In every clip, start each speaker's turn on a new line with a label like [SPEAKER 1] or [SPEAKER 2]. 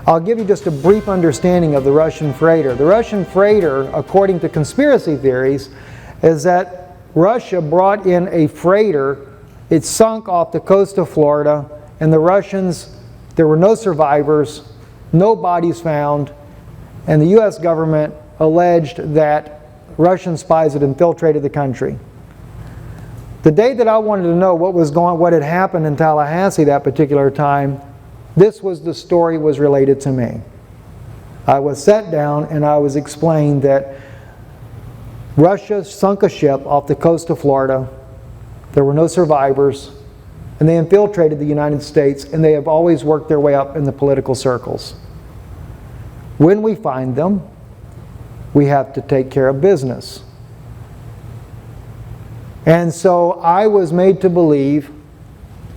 [SPEAKER 1] I'll give you just a brief understanding of the Russian freighter. The Russian freighter, according to conspiracy theories, is that Russia brought in a freighter. It sunk off the coast of Florida, and the Russians, there were no survivors, no bodies found, and the U.S. government alleged that Russian spies had infiltrated the country. The day that I wanted to know what had happened in Tallahassee that particular time, this was the story was related to me. I was sat down and I was explained that Russia sunk a ship off the coast of Florida. There were no survivors, and they infiltrated the United States, and they have always worked their way up in the political circles. When we find them, we have to take care of business. And so I was made to believe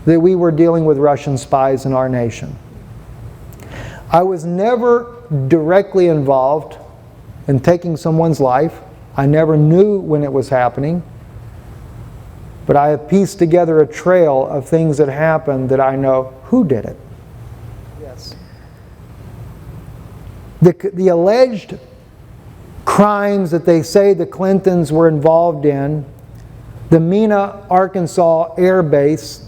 [SPEAKER 1] that we were dealing with Russian spies in our nation. I was never directly involved in taking someone's life. I never knew when it was happening. But I have pieced together a trail of things that happened that I know who did it. Yes. The alleged crimes that they say the Clintons were involved in, the Mena, Arkansas Air Base,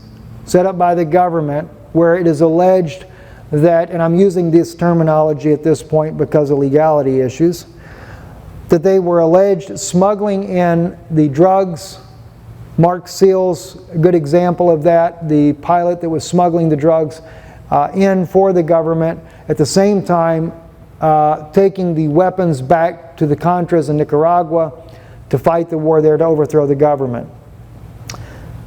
[SPEAKER 1] set up by the government, where it is alleged that, and I'm using this terminology at this point because of legality issues, that they were alleged smuggling in the drugs. Mark Seals, a good example of that, the pilot that was smuggling the drugs in for the government, at the same time taking the weapons back to the Contras in Nicaragua to fight the war there to overthrow the government.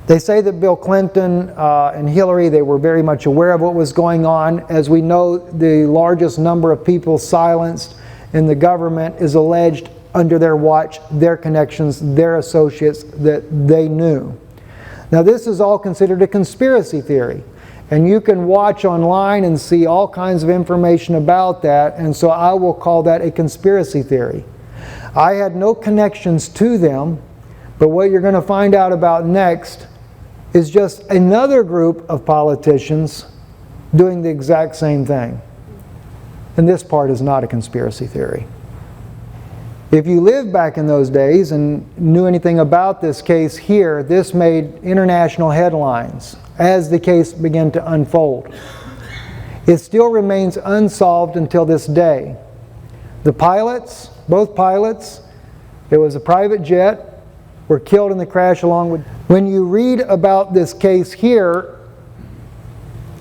[SPEAKER 1] They say that Bill Clinton and Hillary, they were very much aware of what was going on. As we know, the largest number of people silenced in the government is alleged under their watch, their connections, their associates that they knew. Now this is all considered a conspiracy theory. And you can watch online and see all kinds of information about that, and so I will call that a conspiracy theory. I had no connections to them, but what you're going to find out about next is just another group of politicians doing the exact same thing. And this part is not a conspiracy theory. If you lived back in those days and knew anything about this case here, this made international headlines as the case began to unfold. It still remains unsolved until this day. The pilots, both pilots, it was a private jet, were killed in the crash along with... When you read about this case here,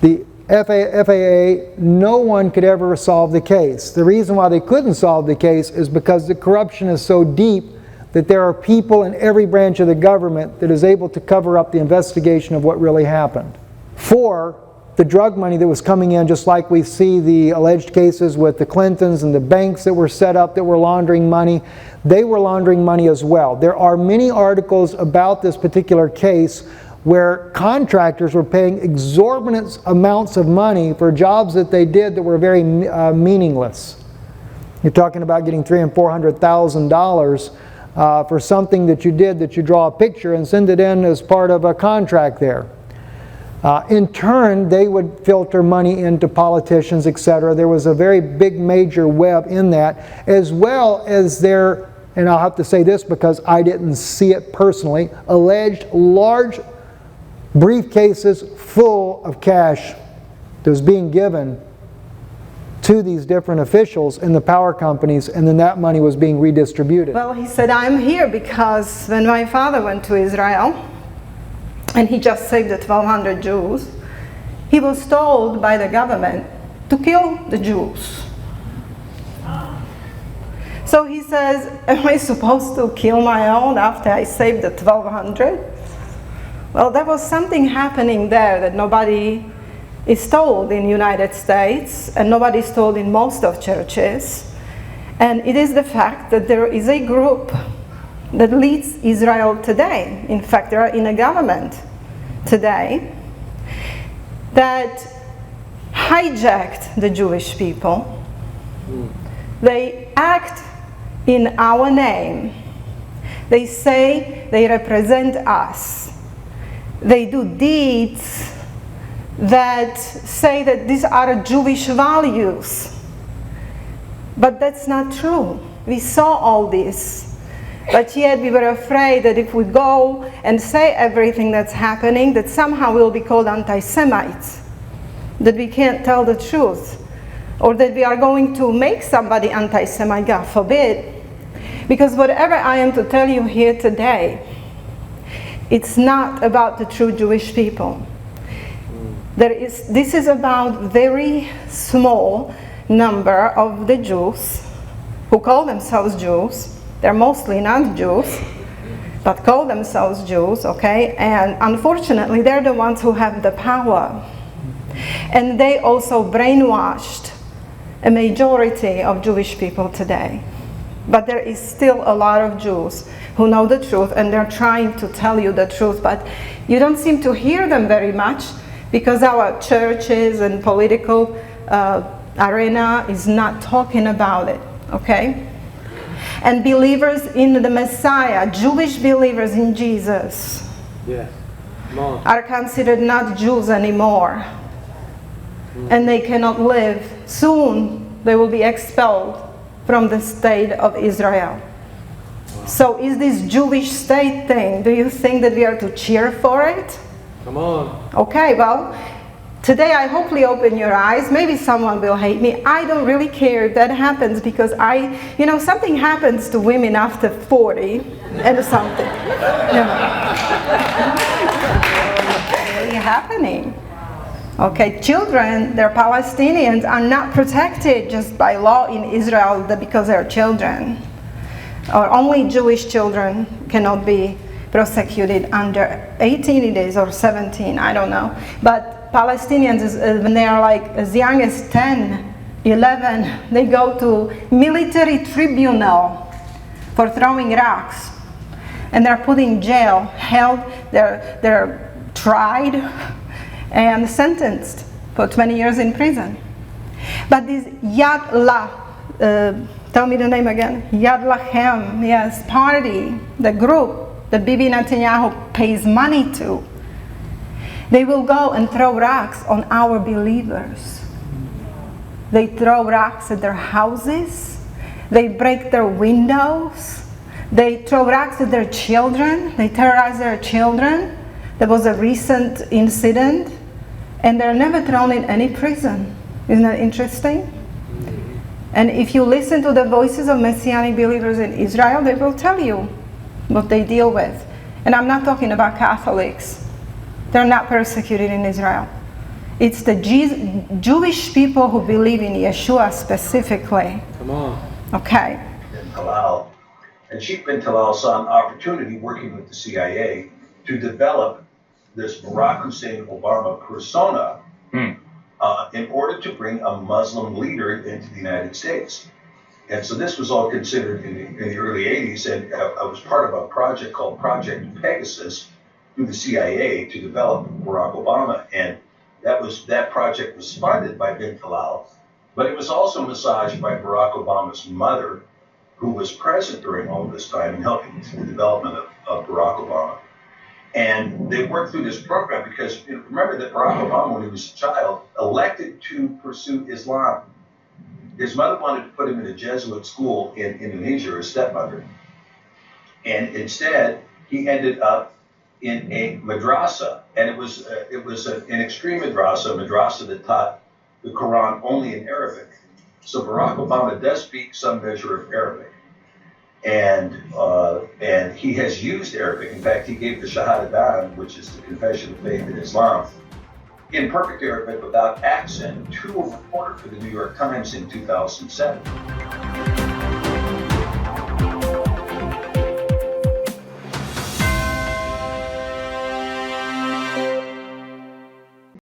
[SPEAKER 1] the FAA, no one could ever solve the case. The reason why they couldn't solve the case is because the corruption is so deep that there are people in every branch of the government that is able to cover up the investigation of what really happened. For the drug money that was coming in, just like we see the alleged cases with the Clintons and the banks that were set up that were laundering money, they were laundering money as well. There are many articles about this particular case where contractors were paying exorbitant amounts of money for jobs that they did that were very meaningless. You're talking about getting $300,000 and $400,000 for something that you did, that you draw a picture and send it in as part of a contract there. In turn, they would filter money into politicians, etc. There was a very big major web in that, as well as their, and I'll have to say this because I didn't see it personally, alleged large briefcases full of cash that was being given to these different officials in the power companies, and then that money was being redistributed.
[SPEAKER 2] Well, he said, I'm here because when my father went to Israel, and he just saved the 1,200 Jews, he was told by the government to kill the Jews. So he says, am I supposed to kill my own after I saved the 1,200? Well, there was something happening there that nobody is told in the United States, and nobody is told in most of churches. And it is the fact that there is a group that leads Israel today. In fact, they are in a government today that hijacked the Jewish people. They act in our name. They say they represent us. They do deeds that say that these are Jewish values. But that's not true. We saw all this. But yet we were afraid that if we go and say everything that's happening, that somehow we'll be called anti-Semites, that we can't tell the truth, or that we are going to make somebody anti-Semite, God forbid. Because whatever I am to tell you here today, it's not about the true Jewish people. This is about very small number of the Jews who call themselves Jews. They're mostly not Jews, but call themselves Jews, okay? And unfortunately, they're the ones who have the power. And they also brainwashed a majority of Jewish people today. But there is still a lot of Jews who know the truth, and they're trying to tell you the truth, but you don't seem to hear them very much because our churches and political arena is not talking about it, okay? And believers in the Messiah, Jewish believers in Jesus, are considered not Jews anymore. And they cannot live. Soon they will be expelled from the state of Israel. So is this Jewish state thing, do you think that we are to cheer for it?
[SPEAKER 3] Come on.
[SPEAKER 2] Okay, well, today I hopefully open your eyes. Maybe someone will hate me. I don't really care if that happens, because something happens to women after 40 and something. It's really happening. Okay, children, they're Palestinians, are not protected just by law in Israel because they're children. Or only Jewish children cannot be prosecuted under 18 days or 17, I don't know. But Palestinians, when they are like as young as 10, 11, they go to military tribunal for throwing rocks. And they're put in jail, held, they're tried and sentenced for 20 years in prison. But this Yad La, tell me the name again, Yad Lachem, yes, party, the group that Bibi Netanyahu pays money to, they will go and throw rocks on our believers. They throw rocks at their houses, they break their windows, they throw rocks at their children, they terrorize their children. There was a recent incident, and they're never thrown in any prison. Isn't that interesting? And if you listen to the voices of Messianic believers in Israel, they will tell you what they deal with. And I'm not talking about Catholics. They're not persecuted in Israel. It's the Jewish people who believe in Yeshua specifically.
[SPEAKER 3] Come on.
[SPEAKER 2] Okay.
[SPEAKER 4] And Sheikh bin Talal saw an opportunity working with the CIA to develop this Barack Hussein Obama persona in order to bring a Muslim leader into the United States. And so this was all considered in the early 80s, and I was part of a project called Project Pegasus through the CIA to develop Barack Obama. And that project was funded by bin Talal, but it was also massaged by Barack Obama's mother, who was present during all of this time and helping the development of Barack Obama. And they worked through this program because remember that Barack Obama, when he was a child, elected to pursue Islam. His mother wanted to put him in a Jesuit school in Indonesia, her stepmother. And instead, he ended up in a madrasa. And it was an extreme madrasa that taught the Quran only in Arabic. So Barack Obama does speak some measure of Arabic. And he has used Arabic. In fact, he gave the Shahadan, which is the confession of faith in Islam, in perfect Arabic without accent to a reporter for the New York Times in 2007.